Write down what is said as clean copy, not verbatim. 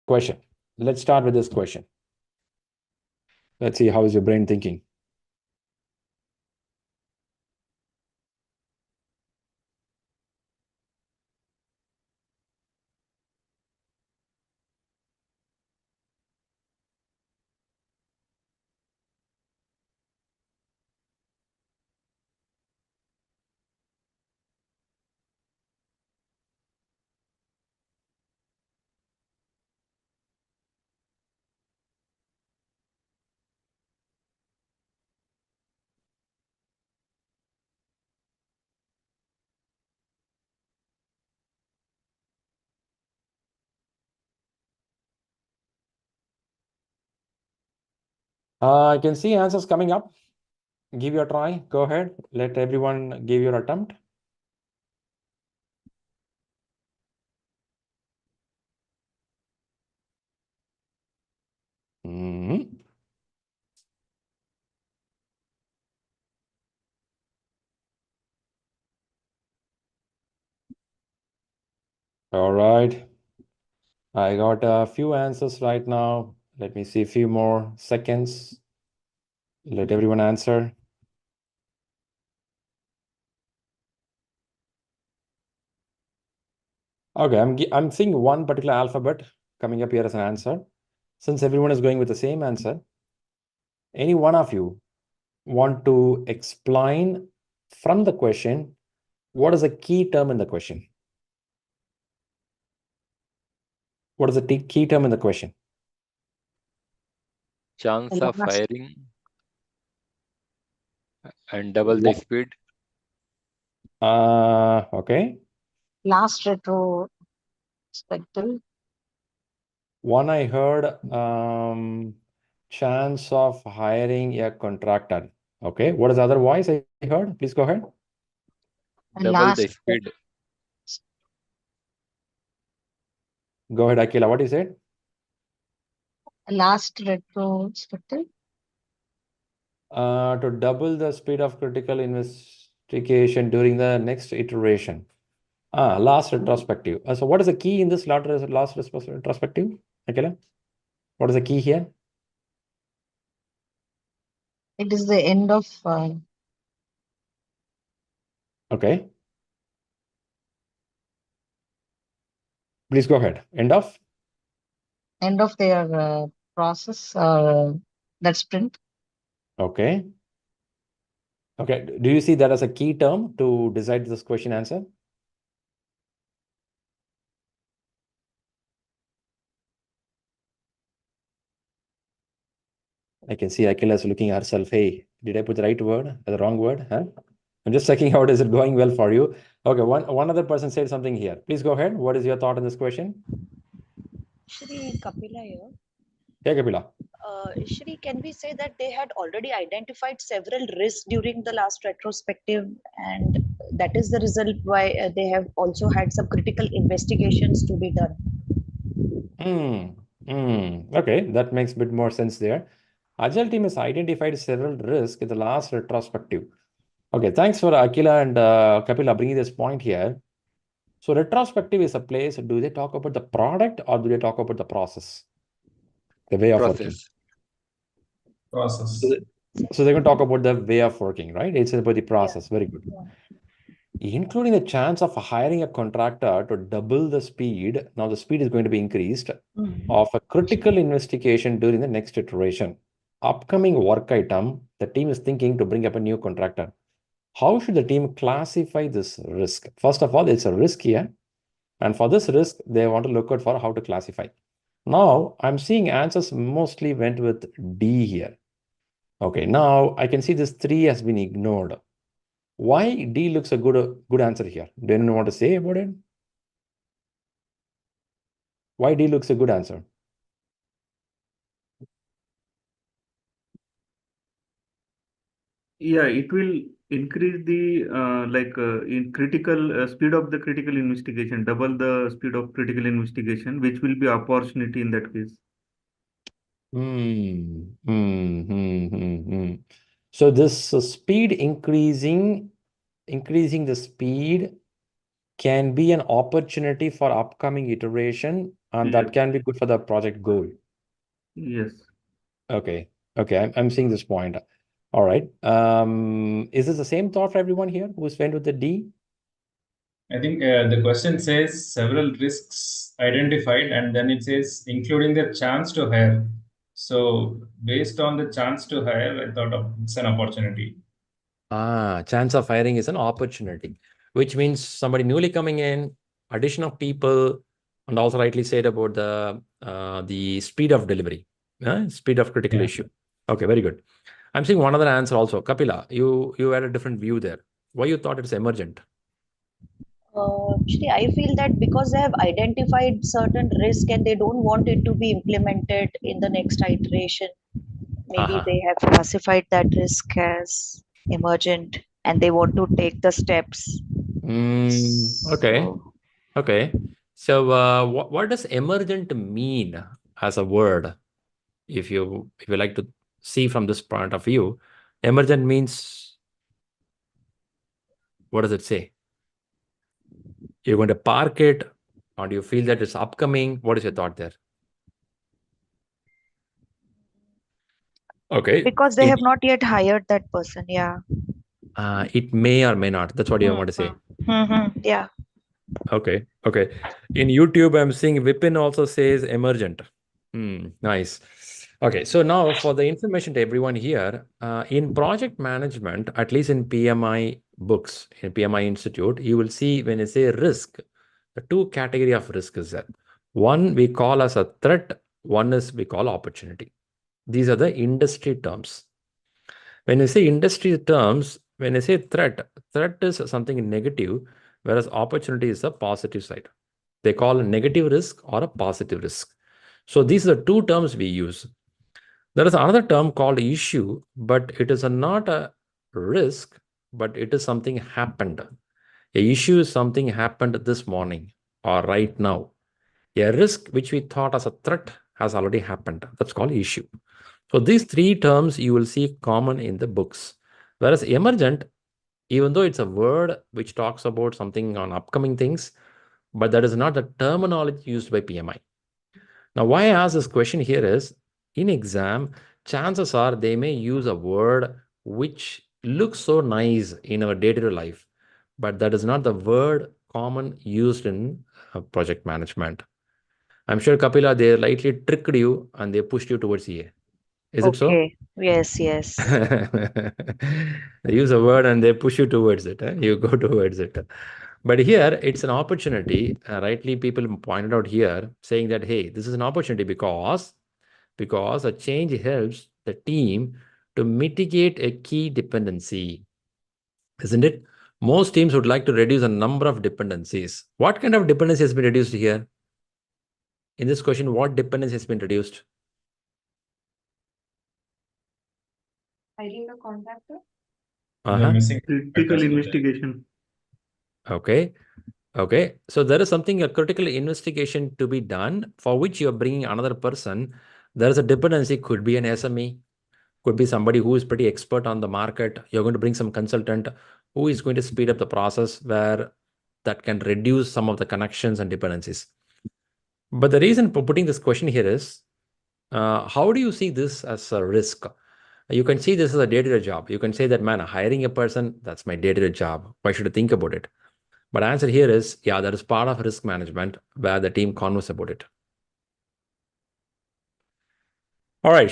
question. Let's start with this question. Let's see how is your brain thinking. I can see answers coming up. Give your try. Go ahead. Let everyone give your attempt. Mhm. All right. I got a few answers right now. Let me see a few more seconds. Let everyone answer. Okay, I'm seeing one particular alphabet coming up here as an answer. Since everyone is going with the same answer, any one of you want to explain from the question, what is the key term in the question? What is the key term in the question? Chance of firing and double the speed. Okay. Last retrospective. One I heard, chance of hiring a contractor. Okay. What is the other voice I heard? Please go ahead. Double the speed. Go ahead, Akila. What is it? Last retrospective. To double the speed of critical investigation during the next iteration. Last retrospective. So what is the key in this last retrospective, Akila? What is the key here? It is the end of. Okay. Please go ahead. End of their process or that sprint. Okay. Okay. Do you see that as a key term to decide this question answer? I can see Akila is looking at herself. Hey, did I put the right word or the wrong word? Huh? I'm just checking out, is it going well for you? Okay, one other person said something here. Please go ahead. What is your thought on this question? Shri, Kapila here. Hey, Kapila. Shri, can we say that they had already identified several risks during the last retrospective, and that is the result why they have also had some critical investigations to be done? Okay, that makes a bit more sense there. Agile team has identified several risks in the last retrospective. Okay, thanks for Akila and Kapila bringing this point here. So retrospective is a place, do they talk about the product or do they talk about the process? The way of working. Process. So they're going to talk about the way of working, right? It's about the process. Very good. Including the chance of hiring a contractor to double the speed. Now the speed is going to be increased of a critical investigation during the next iteration. Upcoming work item, the team is thinking to bring up a new contractor. How should the team classify this risk? First of all, it's a risk here. And for this risk, they want to look out for how to classify. Now, I'm seeing answers mostly went with D here. Okay, now I can see this 3 has been ignored. Why D looks a good answer here? Do anyone want to say about it? Why D looks a good answer? Yeah, it will increase the in critical speed of the critical investigation, double the speed of critical investigation, which will be opportunity in that case. So this speed increasing the speed can be an opportunity for upcoming iteration, and that can be good for the project goal. Yes. Okay. Okay. I'm seeing this point. All right. Is this the same thought for everyone here who's went with the D? I think the question says several risks identified, and then it says including the chance to hire. So based on the chance to hire, I thought it's an opportunity. Chance of hiring is an opportunity, which means somebody newly coming in, addition of people, and also rightly said about the speed of delivery, speed of critical issue. Okay, very good. I'm seeing one other answer also. Kapila, you had a different view there. Why you thought it's emergent? Shri, I feel that because they have identified certain risk and they don't want it to be implemented in the next iteration, maybe they have classified that risk as emergent and they want to take the steps. Okay. So, Okay. So what does emergent mean as a word? If you like to see from this point of view, emergent means, what does it say? You're going to park it, or do you feel that it's upcoming? What is your thought there? Okay. because they have not yet hired that person, yeah. It may or may not. That's what you want to say. Yeah. Okay. Okay. In YouTube, I'm seeing Vipin also says emergent. Nice. Okay. So now for the information to everyone here, in project management, at least in PMI books, in PMI Institute, you will see when you say risk, the two category of risk is there. One we call as a threat, one is we call opportunity. These are the industry terms. When you say industry terms, when you say threat is something negative, whereas opportunity is a positive side. They call a negative risk or a positive risk. So these are the two terms we use. There is another term called issue, but it is not a risk, but it is something happened. A issue is something happened this morning or right now. A risk which we thought as a threat has already happened. That's called issue. So these three terms you will see common in the books. Whereas emergent, even though it's a word which talks about something on upcoming things, but that is not the terminology used by PMI. Now, why I ask this question here is, in exam, chances are they may use a word which looks so nice in our day-to-day life, but that is not the word common used in project management. I'm sure, Kapila, they lightly tricked you and they pushed you towards EA. Is it so? Okay. Yes, yes. They use a word and they push you towards it. You go towards it. But here, it's an opportunity. Rightly, people pointed out here saying that, hey, this is an opportunity because a change helps the team to mitigate a key dependency. Isn't it? Most teams would like to reduce a number of dependencies. What kind of dependency has been reduced here? In this question, what dependency has been reduced? Hiring a contractor? Missing Critical investigation. Okay. Okay. So there is something, a critical investigation to be done for which you're bringing another person. There is a dependency, could be an SME, could be somebody who is pretty expert on the market. You're going to bring some consultant who is going to speed up the process where that can reduce some of the connections and dependencies. But the reason for putting this question here is, how do you see this as a risk? You can see this as a day-to-day job. You can say that, man, hiring a person, that's my day-to-day job. Why should I think about it? But answer here is, yeah, that is part of risk management where the team converse about it. All right.